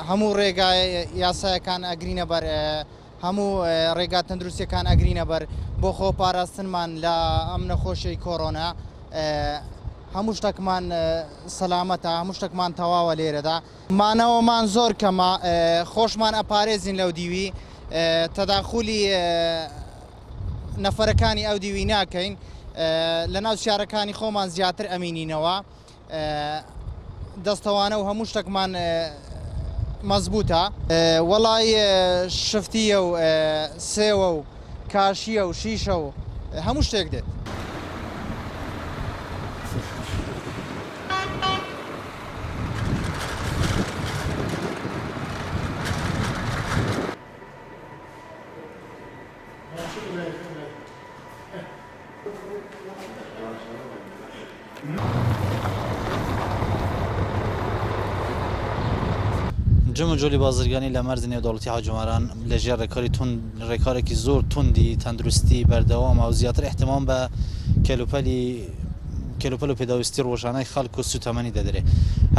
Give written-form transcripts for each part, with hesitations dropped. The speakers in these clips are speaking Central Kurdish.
هەموو ڕێگا یاسایەکان ئەگرینە بەر هەموو ڕێگا تەندروستیەکان ئەگرینە بەر بۆ خۆپاراستنمان لە ئەم نەخۆشیی کۆڕۆنا هەموو شتێکمان سەلامەتە هەموو شتێکمان تەواوە لێرەدا مانەوەمان زۆر کەمە خۆشمان ئەپارێزین لەو دیوی تەداخولی نەفەرەکانی ئەو دیوی ناکەین لە ناو شارەکانی خۆمان زیاتر ئەمینینەوە دەستەوانە و هەموو شتێکمان مەزبوطە وەڵای شفتیە و سێوە و کاشیە و شیشە و هەموو شتێک دێت. جمع جۆلی بازرگانی لە مەرز نێودەوڵەتی حاجوماران لەژێر ڕێکارێکی زۆر توندی تەندروستی بەردەوامە و زیاتر احتمام بە کێلوپەل و پێداویستی ڕۆژانەی خەڵک و سوتەمەنی دەدرێت.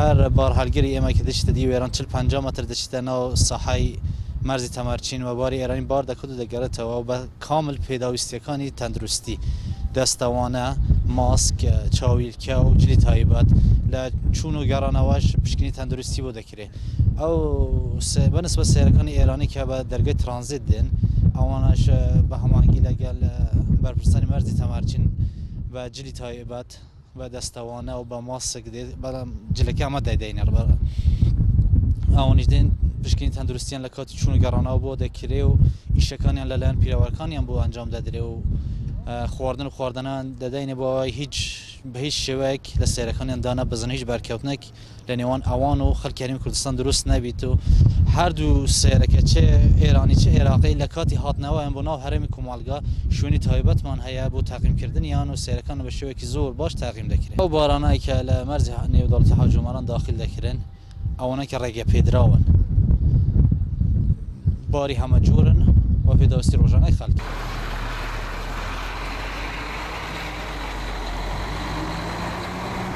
هەر بار هەلگەری ئێمە کە دەچێتە دی وێران 40-50 مەتر دەچێتە ناو ساحای مەرزی تەمارچین و باری ئێرانی بار دەکەوت و دەگەڕێتەوە و بە کامل پێداویستیەکانی تەندروستی دەستەوانە ماسک چاویلکە و جلی تایبەت لە چوون و گەڕانەوەش پشکنی تەندروستی بۆ دەکرێت. ئەو بەنسبە سێرەکانی ئێرانی کە بە دەرگای ترانزیت دێن ئەوانەش بە هەمانگی لەگەل بەرپرسانی مەرزی تەمارچین بە جلی تایبەت بە دەستەوانە و بە ماسک دێت بەڵام جلەکە ئەمە دەیدەینێ ئەوانیش دێن پشکنی تەندروستیان لە کاتی چوون و گەڕانەوە بۆ دەکرێ و ئیشەکانیان لەلایەن پیرەوەرەکانیان بۆ ئەنجام دەدرێ و خواردن و خواردنان دەدەینێ بۆ بە هیچ شێوەیەک لە سێرەکانیان دانا بزن هیچ بەرکەوتنێک لە نێوان ئەوان و خەڵکی هەرێمی کوردستان دروست نەبیت و هەردوو سێرەکە چێ ئێرانی چه عێراقی لە کاتی هاتنەوەیان بۆ ناو هەرێمی کۆمەڵگا شوێنی تایبەتمان هەیە بۆ تاقیمکردنیان و سێرەکان بە شێوەیەکی زۆر باش تاقیم دەکرێت. ئەو بارانایی کە لە مەرزی نێودەوڵەتی حاجوماران داخل دەکرێن ئەوانە کە ڕێگە پێدراون باری هەمە جۆرن و پێداویستی ڕۆژانەی خەڵک.